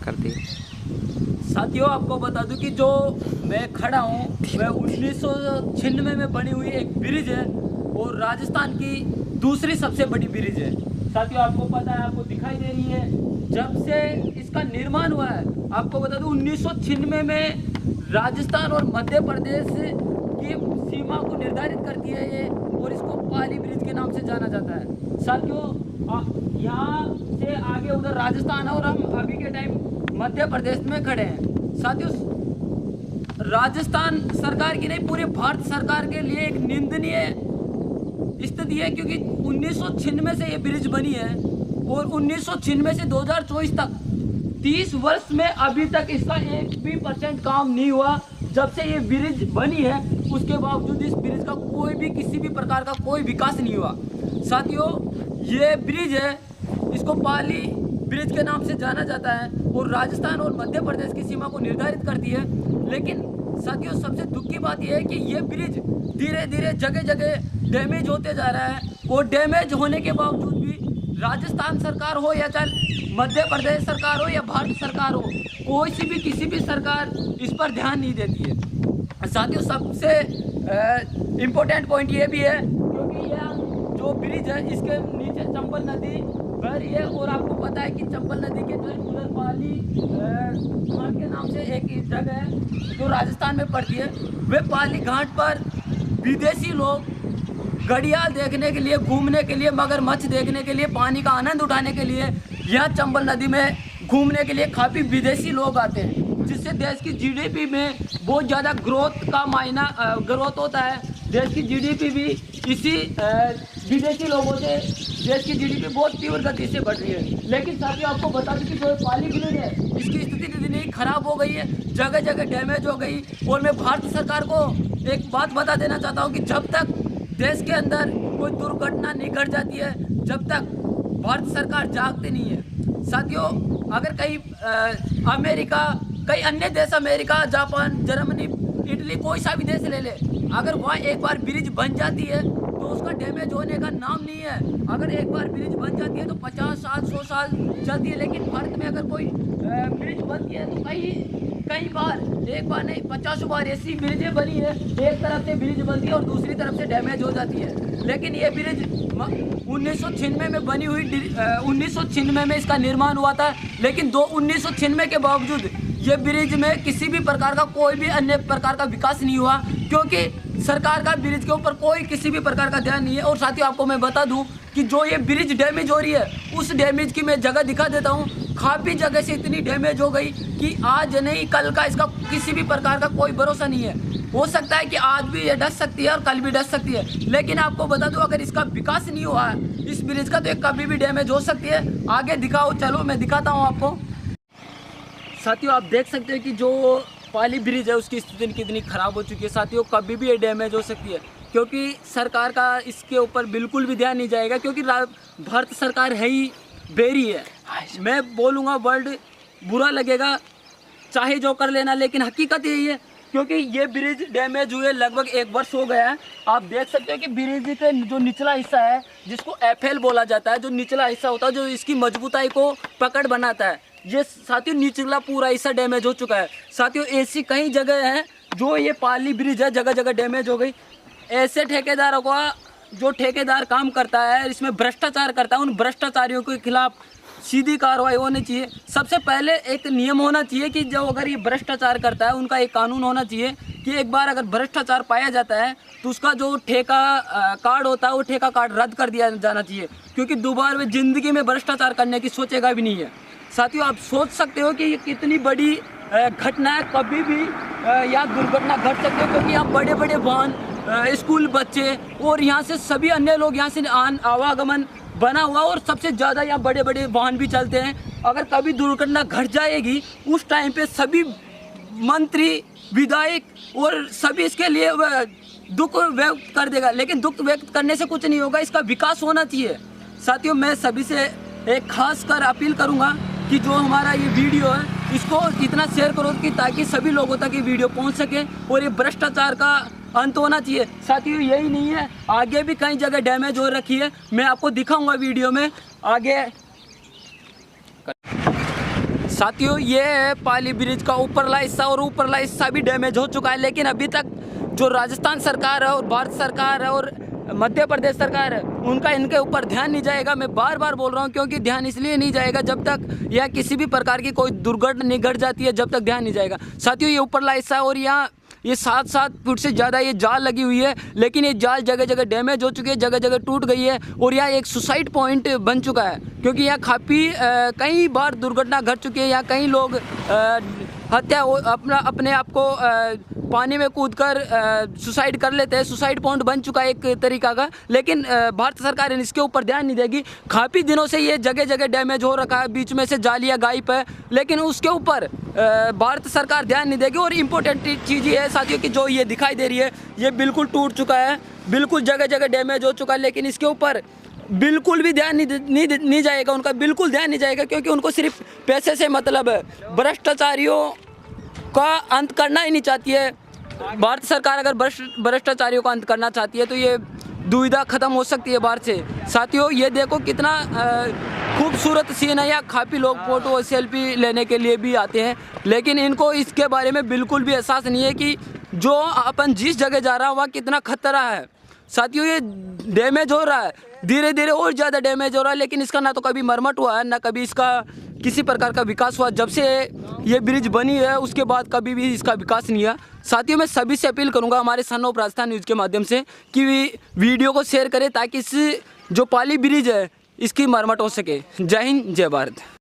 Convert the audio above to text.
करती है? साथियों, आपको बता दूं कि जो मैं खड़ा हूँ वह 1996 में बनी हुई एक ब्रिज है और राजस्थान की दूसरी सबसे बड़ी ब्रिज है। साथियों, आपको पता है, आपको दिखाई दे रही है, जब से इसका निर्माण हुआ है, आपको बता दूं 1996 में राजस्थान और मध्य प्रदेश की सीमा को निर्धारित करती है ये, और इसको पाली ब्रिज के नाम से जाना जाता है। साथियों, यहाँ से आगे उधर राजस्थान है और हम अभी के टाइम मध्य प्रदेश में खड़े हैं। साथियों, राजस्थान सरकार की नहीं, पूरे भारत सरकार के लिए एक निंदनीय स्थिति है, क्योंकि 1996 से ये ब्रिज बनी है और 1996 से 2024 तक 30 वर्ष में अभी तक इसका 1% काम नहीं हुआ। जब से ये ब्रिज बनी है उसके बावजूद इस ब्रिज का कोई भी किसी भी प्रकार का कोई विकास नहीं हुआ। साथियों, ये ब्रिज है, इसको पाली ब्रिज के नाम से जाना जाता है और राजस्थान और मध्य प्रदेश की सीमा को निर्धारित करती है। लेकिन साथियों, सबसे दुख की बात यह है कि ये ब्रिज धीरे धीरे जगह जगह डैमेज होते जा रहा है, और डैमेज होने के बावजूद भी राजस्थान सरकार हो या चाहे मध्य प्रदेश सरकार हो या भारत सरकार हो, कोई सी भी किसी भी सरकार इस पर ध्यान नहीं देती है। साथियों, सबसे इम्पोर्टेंट पॉइंट ये भी है, क्योंकि यह जो ब्रिज है इसके नीचे चंबल नदी बह रही है, और आपको पता है कि चंबल नदी के जो उधर पाली घाट के नाम से एक जगह है जो राजस्थान में पड़ती है, वे पाली घाट पर विदेशी लोग घड़ियाल देखने के लिए, घूमने के लिए, मगरमच्छ देखने के लिए, पानी का आनंद उठाने के लिए यहाँ चंबल नदी में घूमने के लिए काफ़ी विदेशी लोग आते हैं, जिससे देश की जीडीपी में बहुत ज़्यादा ग्रोथ होता है। देश की जीडीपी भी इसी विदेशी लोगों से देश की जीडीपी बहुत तीव्र गति से बढ़ रही है। लेकिन साथियों, आपको बता दें कि जो पाली ब्रिज है इसकी स्थिति इतनी खराब हो गई है, जगह जगह डैमेज हो गई। और मैं भारत सरकार को एक बात बता देना चाहता हूँ कि जब तक देश के अंदर कोई दुर्घटना नहीं घट जाती है, जब तक भारत सरकार जागती नहीं है। साथियों, अगर कहीं अमेरिका, कई अन्य देश, अमेरिका, जापान, जर्मनी, इटली, कोई सा भी देश ले ले, अगर वहाँ एक बार ब्रिज बन जाती है तो उसका डैमेज होने का नाम नहीं है। अगर एक बार ब्रिज बन जाती है तो 50 साल 100 साल चलती है। लेकिन भारत में अगर कोई ब्रिज बनती है तो कई बार, एक बार नहीं 50 बार ऐसी ब्रिजें बनी है, एक तरफ से ब्रिज बनती है और दूसरी तरफ से डैमेज हो जाती है। लेकिन ये ब्रिज 1996 में बनी हुई, 1996 में इसका निर्माण हुआ था, लेकिन 1996 के बावजूद ये ब्रिज में किसी भी प्रकार का, कोई भी अन्य प्रकार का विकास नहीं हुआ, क्योंकि सरकार का ब्रिज के ऊपर कोई किसी भी प्रकार का ध्यान नहीं है। और साथियों, आपको मैं बता दूं कि जो ये ब्रिज डैमेज हो रही है, उस डैमेज की मैं जगह दिखा देता हूं। काफ़ी जगह से इतनी डैमेज हो गई कि आज नहीं कल का इसका किसी भी प्रकार का कोई भरोसा नहीं है। हो सकता है कि आज भी ये डस सकती है और कल भी डस सकती है। लेकिन आपको बता दूं, अगर इसका विकास नहीं हुआ है इस ब्रिज का, तो ये कभी भी डैमेज हो सकती है। आगे दिखाओ, चलो मैं दिखाता हूँ आपको। साथियों, आप देख सकते हैं कि जो पाली ब्रिज है उसकी स्थिति कितनी ख़राब हो चुकी है। साथियों, कभी भी ये डैमेज हो सकती है, क्योंकि सरकार का इसके ऊपर बिल्कुल भी ध्यान नहीं जाएगा, क्योंकि भारत सरकार है ही बेरी है। मैं बोलूँगा, वर्ल्ड बुरा लगेगा, चाहे जो कर लेना, लेकिन हकीकत यही है, क्योंकि ये ब्रिज डैमेज हुए लगभग 1 वर्ष हो गया है। आप देख सकते हो कि ब्रिज का जो निचला हिस्सा है, जिसको एफएल बोला जाता है, जो निचला हिस्सा होता है, जो इसकी मजबूताई को पकड़ बनाता है, ये साथियों निचला पूरा हिस्सा डैमेज हो चुका है। साथियों, ऐसी कई जगह हैं जो ये पाली ब्रिज है, जगह जगह डैमेज हो गई। ऐसे ठेकेदारों का, जो ठेकेदार काम करता है, इसमें भ्रष्टाचार करता है, उन भ्रष्टाचारियों के खिलाफ सीधी कार्रवाई होनी चाहिए। सबसे पहले एक नियम होना चाहिए कि जो अगर ये भ्रष्टाचार करता है, उनका एक कानून होना चाहिए कि एक बार अगर भ्रष्टाचार पाया जाता है तो उसका जो ठेका कार्ड होता है, वो ठेका कार्ड रद्द कर दिया जाना चाहिए, क्योंकि दोबारा वे जिंदगी में भ्रष्टाचार करने की सोचेगा भी नहीं है। साथियों, आप सोच सकते हो कि ये कितनी बड़ी घटना है, कभी भी यहाँ दुर्घटना घट सकती है, क्योंकि यहाँ बड़े बड़े वाहन, स्कूल बच्चे और यहाँ से सभी अन्य लोग यहाँ से आवागमन बना हुआ, और सबसे ज़्यादा यहाँ बड़े बड़े वाहन भी चलते हैं। अगर कभी दुर्घटना घट जाएगी उस टाइम पे सभी मंत्री, विधायक और सभी इसके लिए दुख व्यक्त कर देगा, लेकिन दुख व्यक्त करने से कुछ नहीं होगा, इसका विकास होना चाहिए। साथियों, मैं सभी से एक खास कर अपील करूँगा कि जो हमारा ये वीडियो है इसको इतना शेयर करो कि ताकि सभी लोगों तक ये वीडियो पहुंच सके और ये भ्रष्टाचार का अंत होना चाहिए। साथियों, यही नहीं है, आगे भी कई जगह डैमेज हो रखी है, मैं आपको दिखाऊंगा वीडियो में आगे। साथियों ये पाली ब्रिज का ऊपरला हिस्सा और ऊपरला हिस्सा भी डैमेज हो चुका है, लेकिन अभी तक जो राजस्थान सरकार है और भारत सरकार है और मध्य प्रदेश सरकार है उनका इनके ऊपर ध्यान नहीं जाएगा। मैं बार बार बोल रहा हूँ, क्योंकि ध्यान इसलिए नहीं जाएगा जब तक या किसी भी प्रकार की कोई दुर्घटना नहीं घट जाती है, जब तक ध्यान नहीं जाएगा। साथियों ये ऊपरला हिस्सा और यहाँ ये 7-7 फुट से ज़्यादा ये जाल लगी हुई है, लेकिन ये जाल जगह जगह डैमेज हो चुकी है, जगह जगह टूट गई है और यहाँ एक सुसाइड पॉइंट बन चुका है, क्योंकि यहाँ काफ़ी कई बार दुर्घटना घट चुकी है। यहाँ कई लोग हत्या अपने आप को पानी में कूदकर सुसाइड कर लेते हैं। सुसाइड पॉइंट बन चुका है एक तरीका का, लेकिन भारत सरकार इसके ऊपर ध्यान नहीं देगी। काफ़ी दिनों से ये जगह जगह डैमेज हो रखा है, बीच में से जालियाँ गायब है, लेकिन उसके ऊपर भारत सरकार ध्यान नहीं देगी। और इम्पोर्टेंट चीज़ ये है साथियों कि जो ये दिखाई दे रही है ये बिल्कुल टूट चुका है, बिल्कुल जगह जगह डैमेज हो चुका है, लेकिन इसके ऊपर बिल्कुल भी ध्यान नहीं जाएगा, उनका बिल्कुल ध्यान नहीं जाएगा, क्योंकि उनको सिर्फ पैसे से मतलब है। भ्रष्टाचारियों का अंत करना ही नहीं चाहती है भारत सरकार। अगर भ्रष्टाचारियों का अंत करना चाहती है तो ये दुविधा खत्म हो सकती है बाहर से। साथियों ये देखो कितना खूबसूरत सीन है, या काफ़ी लोग फोटो और सेल्फी लेने के लिए भी आते हैं, लेकिन इनको इसके बारे में बिल्कुल भी एहसास नहीं है कि जो अपन जिस जगह जा रहा है वहाँ कितना खतरा है। साथियों ये डैमेज हो रहा है, धीरे धीरे और ज़्यादा डैमेज हो रहा है, लेकिन इसका ना तो कभी मरम्मत हुआ है, ना कभी इसका किसी प्रकार का विकास हुआ। जब से ये ब्रिज बनी है उसके बाद कभी भी इसका विकास नहीं हुआ। साथियों मैं सभी से अपील करूंगा हमारे सन ऑफ राजस्थान न्यूज़ के माध्यम से कि वीडियो को शेयर करें, ताकि इस जो पाली ब्रिज है इसकी मरम्मत हो सके। जय हिंद, जय भारत।